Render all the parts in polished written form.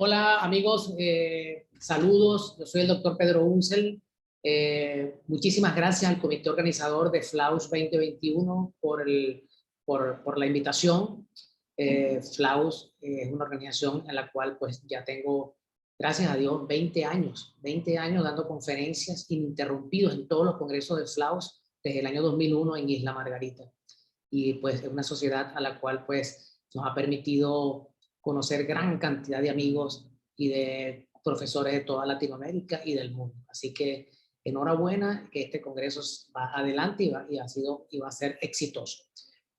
Hola amigos, saludos, yo soy el doctor Pedro Uncel. Muchísimas gracias al comité organizador de FLAUS 2021 por la invitación. FLAUS es una organización en la cual pues ya tengo, gracias a Dios, 20 años dando conferencias ininterrumpidos en todos los congresos de FLAUS desde el año 2001 en Isla Margarita. Y pues es una sociedad a la cual pues nos ha permitido conocer gran cantidad de amigos y de profesores de toda Latinoamérica y del mundo. Así que enhorabuena que este congreso va adelante y va a ser exitoso.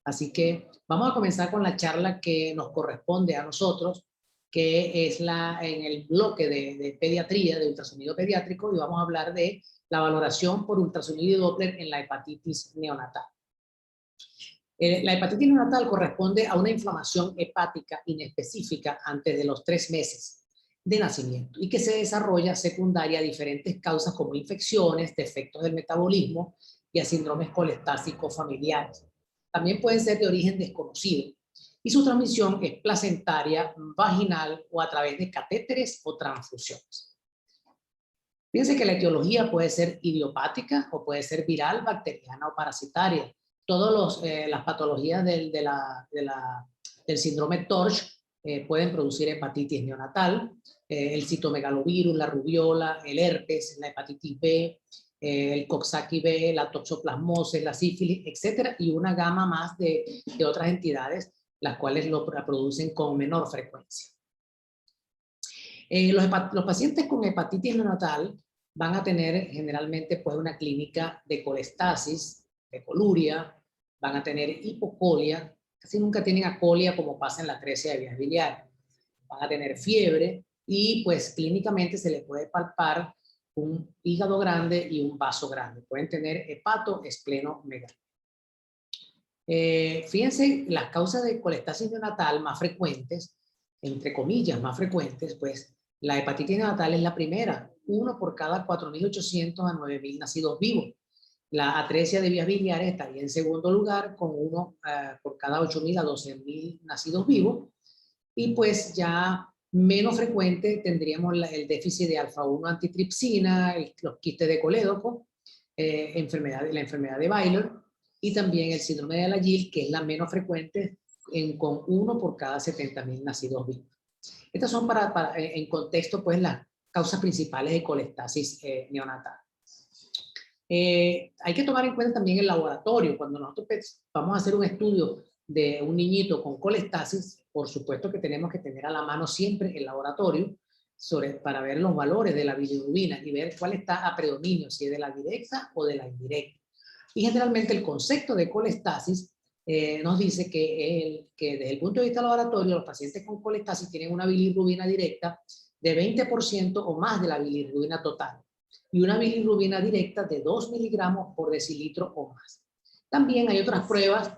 Así que vamos a comenzar con la charla que nos corresponde a nosotros, que es en el bloque de pediatría, de ultrasonido pediátrico, y vamos a hablar de la valoración por ultrasonido y Doppler en la hepatitis neonatal. La hepatitis neonatal corresponde a una inflamación hepática inespecífica antes de los 3 meses de nacimiento y que se desarrolla secundaria a diferentes causas como infecciones, defectos del metabolismo y a síndromes colestásicos familiares. También pueden ser de origen desconocido y su transmisión es placentaria, vaginal o a través de catéteres o transfusiones. Fíjense que la etiología puede ser idiopática o puede ser viral, bacteriana o parasitaria. Todas las patologías del síndrome TORCH pueden producir hepatitis neonatal, el citomegalovirus, la rubiola, el herpes, la hepatitis B, el Coxsackie B, la toxoplasmosis, la sífilis, etcétera, y una gama más de otras entidades, las cuales lo producen con menor frecuencia. Los pacientes con hepatitis neonatal van a tener generalmente pues, una clínica de colestasis, de coluria, van a tener hipocolia, casi nunca tienen acolia como pasa en la atresia de vías biliares, van a tener fiebre y pues clínicamente se les puede palpar un hígado grande y un vaso grande, pueden tener hepato, espleno, megalio. Fíjense, las causas de colestasis neonatal más frecuentes, entre comillas más frecuentes, pues la hepatitis neonatal es la primera, 1 por cada 4.800 a 9.000 nacidos vivos. La atresia de vías biliares estaría en segundo lugar, con 1 por cada 8.000 a 12.000 nacidos vivos. Y pues ya menos frecuente tendríamos el déficit de alfa-1 antitripsina, los quistes de colédoco, la enfermedad de Baylor, y también el síndrome de Alagille, que es la menos frecuente con 1 por cada 70.000 nacidos vivos. Estas son en contexto pues las causas principales de colestasis neonatal. Hay que tomar en cuenta también el laboratorio. Cuando nosotros vamos a hacer un estudio de un niñito con colestasis, por supuesto que tenemos que tener a la mano siempre el laboratorio para ver los valores de la bilirrubina y ver cuál está a predominio, si es de la directa o de la indirecta. Y generalmente el concepto de colestasis nos dice que desde el punto de vista laboratorio, los pacientes con colestasis tienen una bilirrubina directa de 20% o más de la bilirrubina total y una bilirrubina directa de 2 miligramos por decilitro o más. También hay otras pruebas,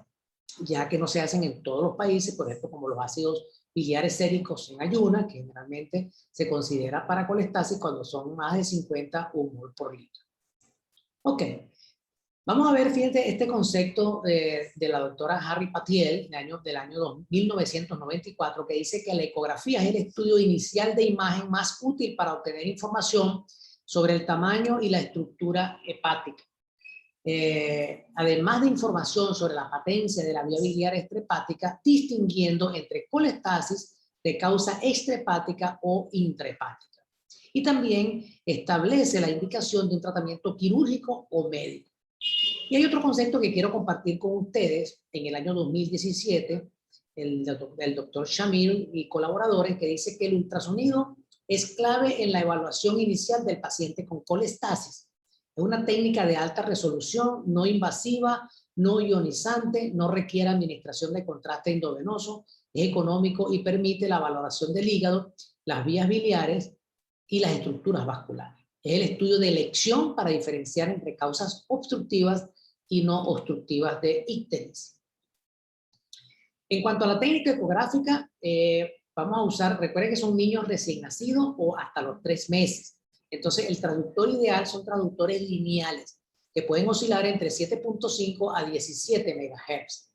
ya que no se hacen en todos los países, por ejemplo, como los ácidos biliares séricos en ayuna, que generalmente se considera para colestasis cuando son más de 50 mol por litro. Ok. Vamos a ver, fíjate, este concepto de la doctora Harry Patiel del año 1994, que dice que la ecografía es el estudio inicial de imagen más útil para obtener información sobre el tamaño y la estructura hepática. Además de información sobre la patencia de la vía biliar extrahepática, distinguiendo entre colestasis de causa extrahepática o intrahepática. Y también establece la indicación de un tratamiento quirúrgico o médico. Y hay otro concepto que quiero compartir con ustedes en el año 2017, el doctor Shamir y colaboradores, que dice que el ultrasonido es clave en la evaluación inicial del paciente con colestasis. Es una técnica de alta resolución, no invasiva, no ionizante, no requiere administración de contraste endovenoso, es económico y permite la valoración del hígado, las vías biliares y las estructuras vasculares. Es el estudio de elección para diferenciar entre causas obstructivas y no obstructivas de icteris. En cuanto a la técnica ecográfica, vamos a usar, recuerden que son niños recién nacidos o hasta los 3 meses. Entonces, el traductor ideal son traductores lineales, que pueden oscilar entre 7.5 a 17 MHz.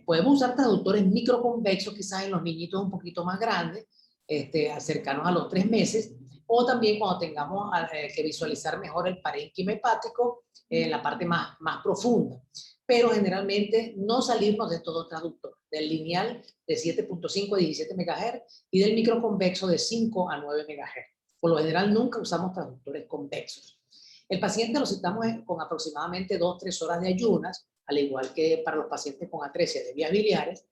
Podemos usar traductores microconvexos, quizás en los niñitos un poquito más grandes, cercanos a los 3 meses, o también cuando tengamos que visualizar mejor el parénquima hepático en la parte más profunda. Pero generalmente no salirnos de estos dos traductores, del lineal de 7.5 a 17 MHz y del microconvexo de 5 a 9 MHz. Por lo general nunca usamos traductores convexos. El paciente lo citamos con aproximadamente 2-3 horas de ayunas, al igual que para los pacientes con atresia de vías biliares,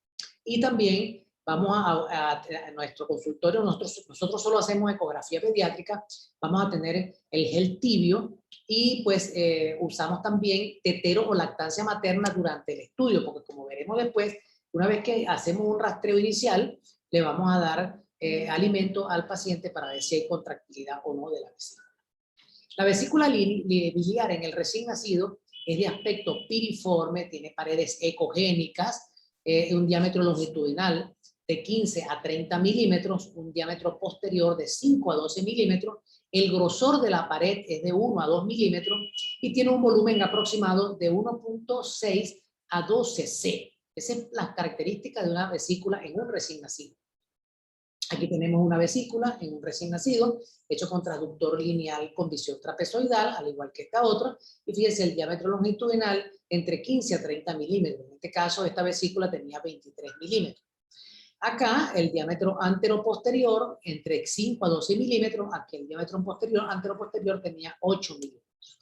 y también vamos a nuestro consultorio, nosotros solo hacemos ecografía pediátrica, vamos a tener el gel tibio y pues usamos también tetero o lactancia materna durante el estudio, porque como veremos después, una vez que hacemos un rastreo inicial, le vamos a dar alimento al paciente para ver si hay contractilidad o no de la vesícula. La vesícula biliar en el recién nacido es de aspecto piriforme, tiene paredes ecogénicas, un diámetro longitudinal de 15 a 30 milímetros, un diámetro posterior de 5 a 12 milímetros, el grosor de la pared es de 1 a 2 milímetros y tiene un volumen aproximado de 1.6 a 12 C. Esas son las características de una vesícula en un recién nacido. Aquí tenemos una vesícula en un recién nacido, hecho con transductor lineal con visión trapezoidal, al igual que esta otra, y fíjense el diámetro longitudinal entre 15 a 30 milímetros. En este caso, esta vesícula tenía 23 milímetros. Acá, el diámetro anteroposterior entre 5 a 12 milímetros, aquí el diámetro anteroposterior tenía 8 milímetros.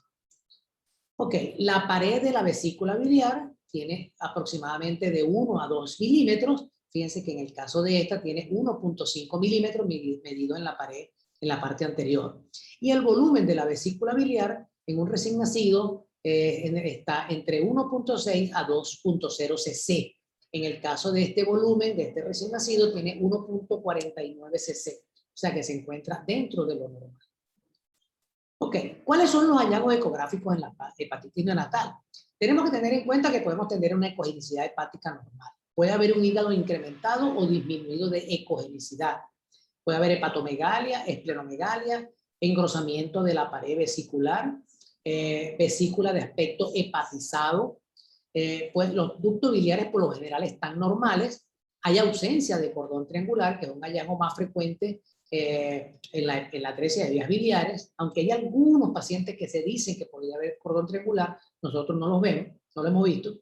Ok, la pared de la vesícula biliar tiene aproximadamente de 1 a 2 milímetros. Fíjense que en el caso de esta tiene 1.5 milímetros medido en la pared, en la parte anterior. Y el volumen de la vesícula biliar en un recién nacido está entre 1.6 a 2.0 cc. En el caso de este volumen, de este recién nacido, tiene 1.49 cc. O sea que se encuentra dentro de lo normal. Ok, ¿cuáles son los hallazgos ecográficos en la hepatitis neonatal? Tenemos que tener en cuenta que podemos tener una ecogenicidad hepática normal. Puede haber un hígado incrementado o disminuido de ecogenicidad. Puede haber hepatomegalia, esplenomegalia, engrosamiento de la pared vesicular, vesícula de aspecto hepatizado. Pues los ductos biliares por lo general están normales. Hay ausencia de cordón triangular, que es un hallazgo más frecuente en la atresia de vías biliares, aunque hay algunos pacientes que se dicen que podría haber cordón triangular, nosotros no los vemos, no lo hemos visto.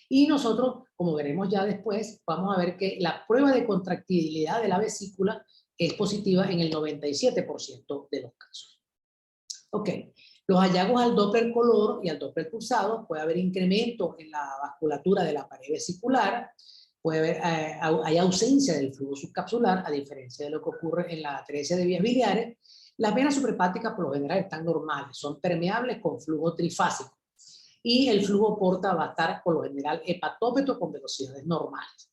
Y nosotros, como veremos ya después, vamos a ver que la prueba de contractilidad de la vesícula es positiva en el 97% de los casos. Ok, los hallazgos al Doppler color y al Doppler pulsado, puede haber incremento en la vasculatura de la pared vesicular, puede haber, hay ausencia del flujo subcapsular, a diferencia de lo que ocurre en la atresia de vías biliares. Las venas suprahepáticas por lo general están normales, son permeables con flujo trifásico. Y el flujo porta va a estar por lo general hepatópeto con velocidades normales.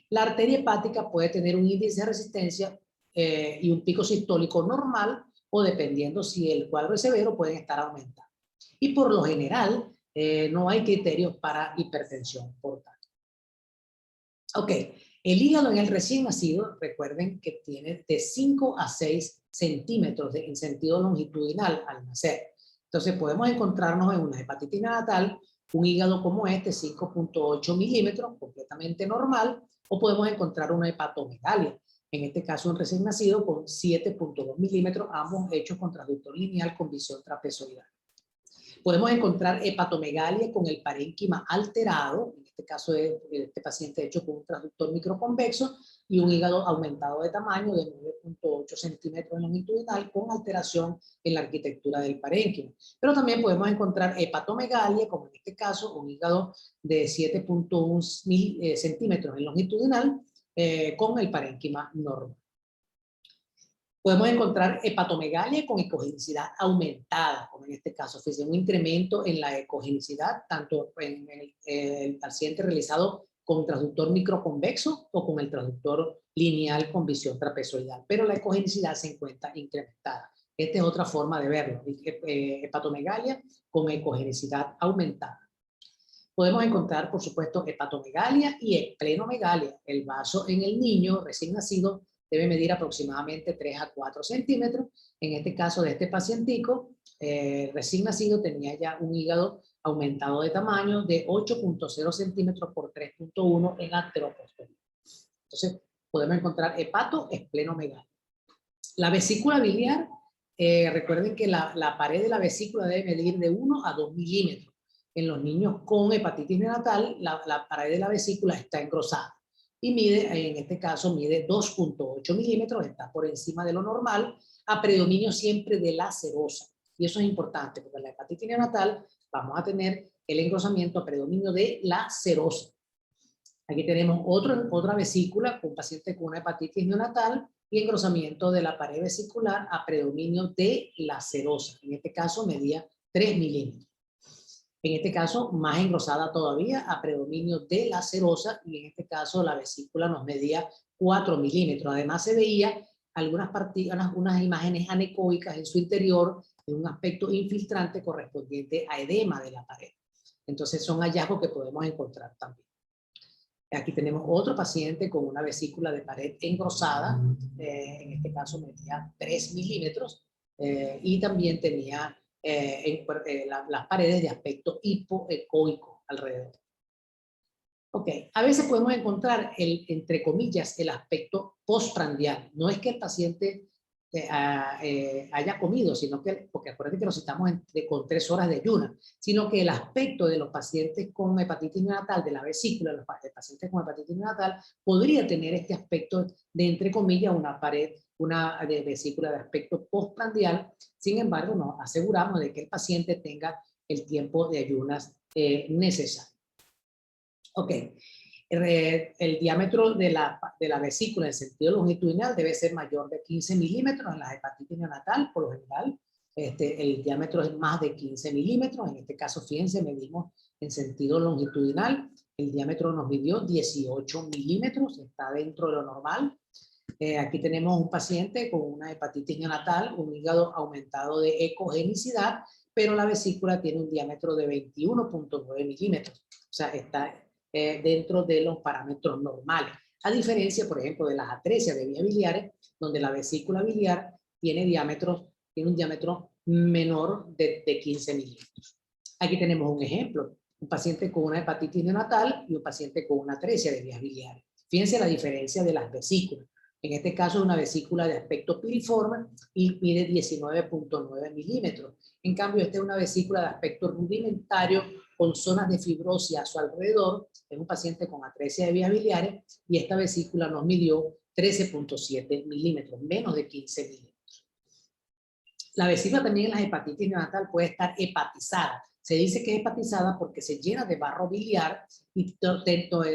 La arteria hepática puede tener un índice de resistencia y un pico sistólico normal, o dependiendo si el cuadro es severo, pueden estar aumentados. Y por lo general, no hay criterios para hipertensión portal. Ok, el hígado en el recién nacido, recuerden que tiene de 5 a 6 centímetros en sentido longitudinal al nacer. Entonces podemos encontrarnos en una hepatitis neonatal un hígado como este, 5.8 milímetros, completamente normal, o podemos encontrar una hepatomegalia, en este caso un recién nacido con 7.2 milímetros, ambos hechos con transductor lineal con visión trapezoidal. Podemos encontrar hepatomegalia con el parénquima alterado, en este caso de este paciente hecho con un transductor microconvexo y un hígado aumentado de tamaño de 9.8 centímetros longitudinal con alteración en la arquitectura del parénquima. Pero también podemos encontrar hepatomegalia, como en este caso un hígado de 7.1 centímetros en longitudinal con el parénquima normal. Podemos encontrar hepatomegalia con ecogenicidad aumentada, como en este caso, fue un incremento en la ecogenicidad, tanto en el paciente realizado con transductor microconvexo o con el transductor lineal con visión trapezoidal, pero la ecogenicidad se encuentra incrementada. Esta es otra forma de verlo, hepatomegalia con ecogenicidad aumentada. Podemos encontrar, por supuesto, hepatomegalia y esplenomegalia. El vaso en el niño recién nacido debe medir aproximadamente 3 a 4 centímetros. En este caso de este pacientico, recién nacido, tenía ya un hígado aumentado de tamaño de 8.0 centímetros por 3.1 en anteroposterior. Entonces, podemos encontrar hepatoesplenomegalia. La vesícula biliar, recuerden que la pared de la vesícula debe medir de 1 a 2 milímetros. En los niños con hepatitis neonatal, la pared de la vesícula está engrosada y mide, en este caso, mide 2.8 milímetros, está por encima de lo normal, a predominio siempre de la serosa. Y eso es importante, porque en la hepatitis neonatal vamos a tener el engrosamiento a predominio de la serosa. Aquí tenemos otra vesícula con un paciente con una hepatitis neonatal y engrosamiento de la pared vesicular a predominio de la serosa. En este caso medía 3 milímetros. En este caso, más engrosada todavía, a predominio de la serosa, y en este caso la vesícula nos medía 4 milímetros. Además se veía unas imágenes anecoicas en su interior, en un aspecto infiltrante correspondiente a edema de la pared. Entonces son hallazgos que podemos encontrar también. Aquí tenemos otro paciente con una vesícula de pared engrosada, en este caso medía 3 milímetros, y también tenía las paredes de aspecto hipoecoico alrededor. Ok, a veces podemos encontrar, entre comillas, el aspecto postprandial. No es que el paciente haya comido, sino que, porque acuérdense que nos estamos con 3 horas de ayuno, sino que el aspecto de los pacientes con hepatitis neonatal, de la vesícula, los pacientes con hepatitis neonatal, podría tener este aspecto de, entre comillas, una pared, una vesícula de aspecto postprandial. Sin embargo, nos aseguramos de que el paciente tenga el tiempo de ayunas necesario. Ok. El diámetro de la vesícula en sentido longitudinal debe ser mayor de 15 milímetros en la hepatitis neonatal, por lo general. El diámetro es más de 15 milímetros. En este caso, fíjense, medimos en sentido longitudinal. El diámetro nos midió 18 milímetros, está dentro de lo normal. Aquí tenemos un paciente con una hepatitis neonatal, un hígado aumentado de ecogenicidad, pero la vesícula tiene un diámetro de 21.9 milímetros. O sea, está dentro de los parámetros normales. A diferencia, por ejemplo, de las atresias de vías biliares, donde la vesícula biliar tiene un diámetro menor de 15 milímetros. Aquí tenemos un ejemplo, un paciente con una hepatitis neonatal y un paciente con una atresia de vías biliares. Fíjense la diferencia de las vesículas. En este caso es una vesícula de aspecto piriforme y mide 19.9 milímetros. En cambio, esta es una vesícula de aspecto rudimentario con zonas de fibrosis a su alrededor. Es un paciente con atresia de vías biliares y esta vesícula nos midió 13.7 milímetros, menos de 15 milímetros. La vesícula también en la hepatitis neonatal puede estar hepatizada. Se dice que es hepatizada porque se llena de barro biliar y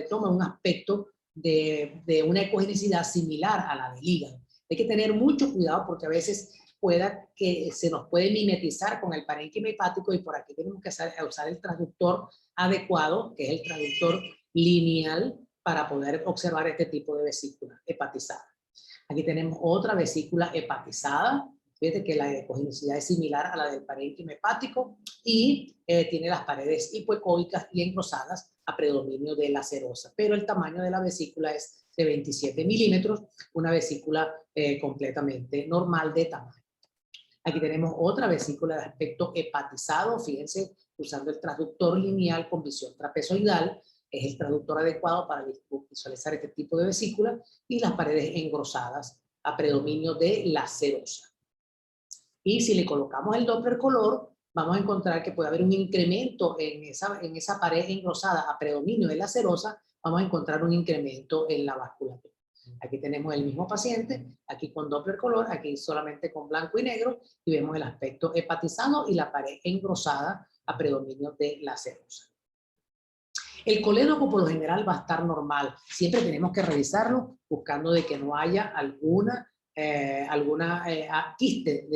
toma un aspecto de una ecogenicidad similar a la del hígado. Hay que tener mucho cuidado porque a veces pueda que se nos puede mimetizar con el parénquima hepático y por aquí tenemos que usar el traductor adecuado, que es el traductor lineal, para poder observar este tipo de vesícula hepatizada. Aquí tenemos otra vesícula hepatizada. Fíjate que la ecogenicidad es similar a la del parénquima hepático y tiene las paredes hipoecoicas y engrosadas a predominio de la serosa, pero el tamaño de la vesícula es de 27 milímetros, una vesícula completamente normal de tamaño. Aquí tenemos otra vesícula de aspecto hepatizado, fíjense, usando el traductor lineal con visión trapezoidal, es el traductor adecuado para visualizar este tipo de vesícula, y las paredes engrosadas a predominio de la serosa. Y si le colocamos el Doppler color, vamos a encontrar que puede haber un incremento en esa pared engrosada a predominio de la serosa, vamos a encontrar un incremento en la vasculatura. Aquí tenemos el mismo paciente, aquí con Doppler color, aquí solamente con blanco y negro, y vemos el aspecto hepatizado y la pared engrosada a predominio de la serosa. El colédoco por lo general va a estar normal. Siempre tenemos que revisarlo buscando de que no haya alguna quiste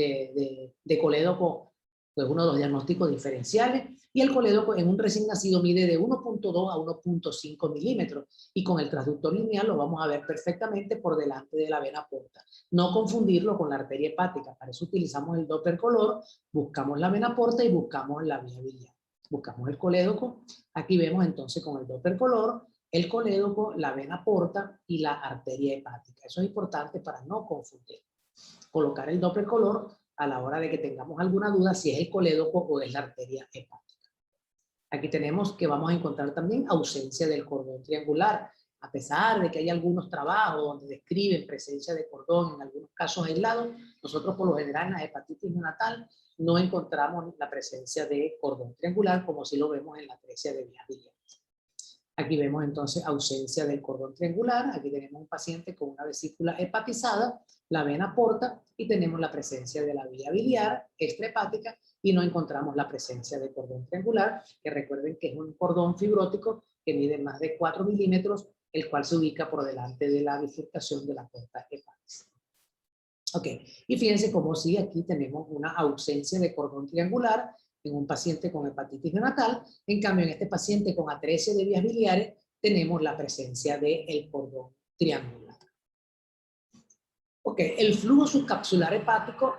de colédoco, pues uno de los diagnósticos diferenciales, y el colédoco en un recién nacido mide de 1.2 a 1.5 milímetros, y con el transductor lineal lo vamos a ver perfectamente por delante de la vena porta. No confundirlo con la arteria hepática, para eso utilizamos el Doppler color, buscamos la vena porta y buscamos la vía biliar. Buscamos el colédoco, aquí vemos entonces con el Doppler color, el colédoco, la vena porta y la arteria hepática. Eso es importante para no confundir. Colocar el Doppler color a la hora de que tengamos alguna duda si es el colédoco o es la arteria hepática. Aquí tenemos que vamos a encontrar también ausencia del cordón triangular. A pesar de que hay algunos trabajos donde describen presencia de cordón en algunos casos aislados, nosotros por lo general en la hepatitis neonatal no encontramos la presencia de cordón triangular como si lo vemos en la atresia de vías biliares. Aquí vemos entonces ausencia del cordón triangular. Aquí tenemos un paciente con una vesícula hepatizada, la vena porta, y tenemos la presencia de la vía biliar extrahepática y no encontramos la presencia de cordón triangular, que recuerden que es un cordón fibrótico que mide más de 4 milímetros, el cual se ubica por delante de la bifurcación de la puerta hepática. Ok, y fíjense cómo sí, aquí tenemos una ausencia de cordón triangular en un paciente con hepatitis neonatal. En cambio, en este paciente con atresia de vías biliares, tenemos la presencia del cordón triangular. Ok, el flujo subcapsular hepático,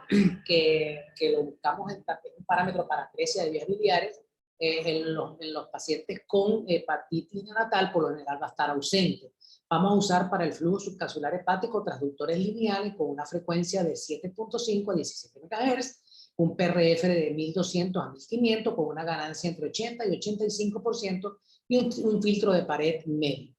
que lo buscamos en un parámetro para atresia de vías biliares, en los pacientes con hepatitis neonatal, por lo general va a estar ausente. Vamos a usar para el flujo subcapsular hepático transductores lineales con una frecuencia de 7.5 a 17 MHz, un PRF de 1200 a 1500 con una ganancia entre 80 y 85% y un filtro de pared medio.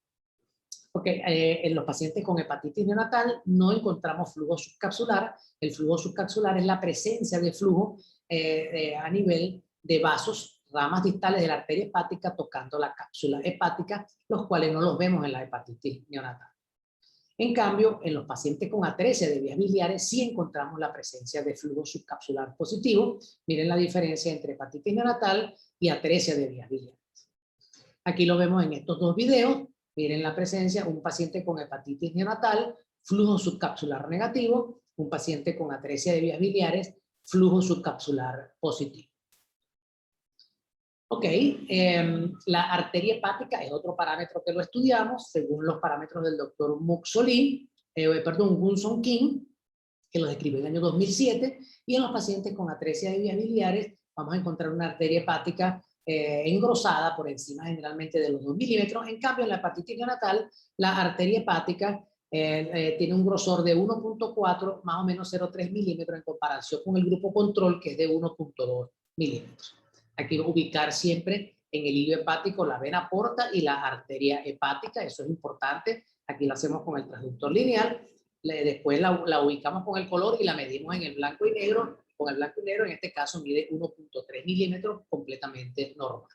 Porque en los pacientes con hepatitis neonatal no encontramos flujo subcapsular. El flujo subcapsular es la presencia de flujo a nivel de vasos, ramas distales de la arteria hepática tocando la cápsula hepática, los cuales no los vemos en la hepatitis neonatal. En cambio, en los pacientes con atresia de vías biliares sí encontramos la presencia de flujo subcapsular positivo. Miren la diferencia entre hepatitis neonatal y atresia de vías biliares. Aquí lo vemos en estos dos videos. Miren la presencia, un paciente con hepatitis neonatal, flujo subcapsular negativo, un paciente con atresia de vías biliares, flujo subcapsular positivo. Ok, la arteria hepática es otro parámetro que lo estudiamos según los parámetros del doctor Gunson King, que lo describió en el año 2007, y en los pacientes con atresia de vías biliares vamos a encontrar una arteria hepática engrosada por encima generalmente de los 2 milímetros. En cambio, en la hepatitis neonatal, la arteria hepática tiene un grosor de 1.4, más o menos 0.3 milímetros en comparación con el grupo control, que es de 1.2 milímetros. Aquí ubicar siempre en el hilo hepático la vena porta y la arteria hepática, eso es importante. Aquí lo hacemos con el transductor lineal, después la ubicamos con el color y la medimos en el blanco y negro. Con el blanco y negro, en este caso, mide 1.3 milímetros, completamente normal.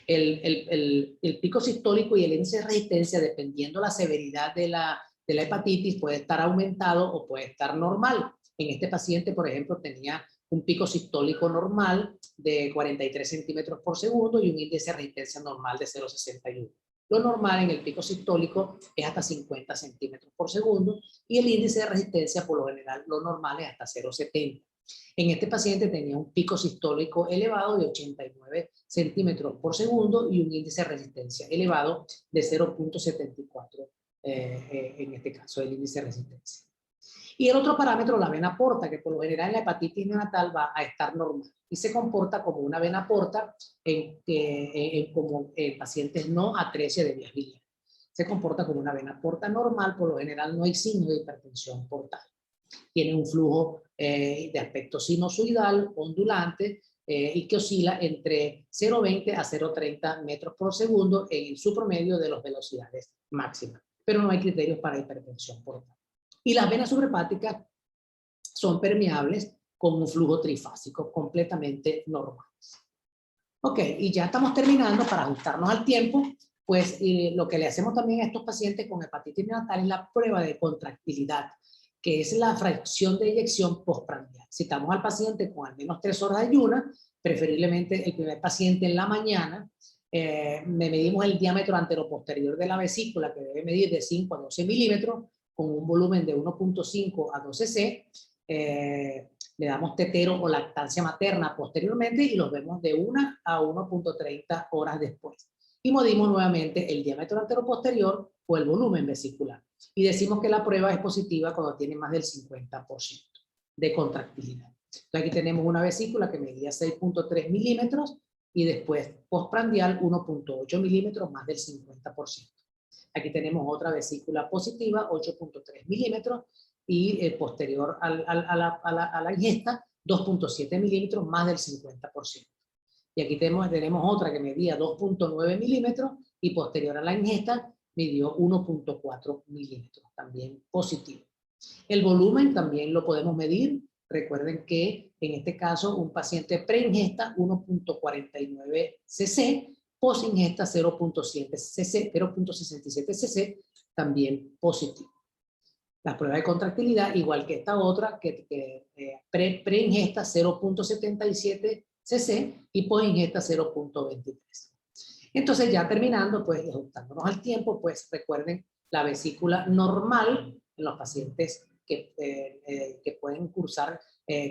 El pico sistólico y el índice de resistencia, dependiendo la severidad de la hepatitis, puede estar aumentado o puede estar normal. En este paciente, por ejemplo, tenía un pico sistólico normal de 43 centímetros por segundo y un índice de resistencia normal de 0,61. Lo normal en el pico sistólico es hasta 50 centímetros por segundo y el índice de resistencia, por lo general, lo normal es hasta 0,70. En este paciente tenía un pico sistólico elevado de 89 centímetros por segundo y un índice de resistencia elevado de 0.74 en este caso, el índice de resistencia. Y el otro parámetro, la vena porta, que por lo general en la hepatitis neonatal va a estar normal y se comporta como una vena porta como pacientes no atresia de vías biliares. Se comporta como una vena porta normal, por lo general no hay signo de hipertensión portal. Tiene un flujo de aspecto sinusoidal, ondulante, y que oscila entre 0,20 a 0,30 metros por segundo en su promedio de las velocidades máximas. Pero no hay criterios para hipertensión portal. Y las venas subrepáticas son permeables con un flujo trifásico completamente normal. Ok, y ya estamos terminando para ajustarnos al tiempo. Pues lo que le hacemos también a estos pacientes con hepatitis neonatal es la prueba de contractilidad, que es la fracción de eyección postprandial. Citamos al paciente con al menos 3 horas de ayuno, preferiblemente el primer paciente en la mañana. Medimos el diámetro anteroposterior de la vesícula, que debe medir de 5 a 12 milímetros, con un volumen de 1.5 a 12 C. Le damos tetero o lactancia materna posteriormente y los vemos de 1 a 1.30 horas después. Y medimos nuevamente el diámetro anteroposterior o el volumen vesicular. Y decimos que la prueba es positiva cuando tiene más del 50% de contractilidad. Entonces aquí tenemos una vesícula que medía 6.3 milímetros y después postprandial 1.8 milímetros, más del 50%. Aquí tenemos otra vesícula positiva, 8.3 milímetros, y posterior a la ingesta, 2.7 milímetros, más del 50%. Y aquí tenemos otra que medía 2.9 milímetros y posterior a la ingesta, midió 1.4 milímetros, también positivo. El volumen también lo podemos medir. Recuerden que en este caso un paciente preingesta 1.49 cc, posingesta 0.67 cc, también positivo. La prueba de contractilidad, igual que esta otra, que preingesta 0.77 cc y posingesta 0.23. Entonces ya terminando, pues ajustándonos al tiempo, pues recuerden la vesícula normal en los pacientes que pueden cursar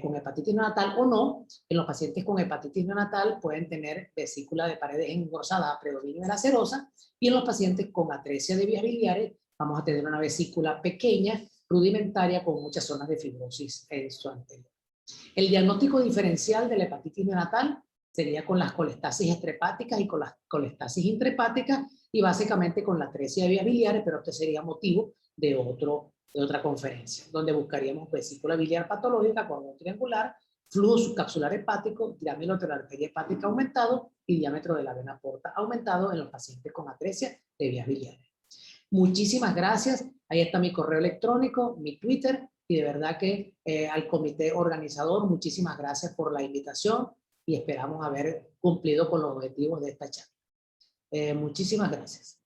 con hepatitis neonatal o no. En los pacientes con hepatitis neonatal pueden tener vesícula de paredes engrosadas a predominio de la serosa, y en los pacientes con atresia de vías biliares vamos a tener una vesícula pequeña, rudimentaria, con muchas zonas de fibrosis en su anterior. El diagnóstico diferencial de la hepatitis neonatal sería con las colestasis extrahepáticas y con las colestasis intrahepáticas, y básicamente con la atresia de vías biliares, pero este sería motivo de otra conferencia, donde buscaríamos vesícula biliar patológica, cordón triangular, flujo subcapsular hepático, diámetro de la arteria hepática aumentado y diámetro de la vena porta aumentado en los pacientes con atresia de vías biliares. Muchísimas gracias. Ahí está mi correo electrónico, mi Twitter, y de verdad que al comité organizador, muchísimas gracias por la invitación y esperamos haber cumplido con los objetivos de esta charla. Muchísimas gracias.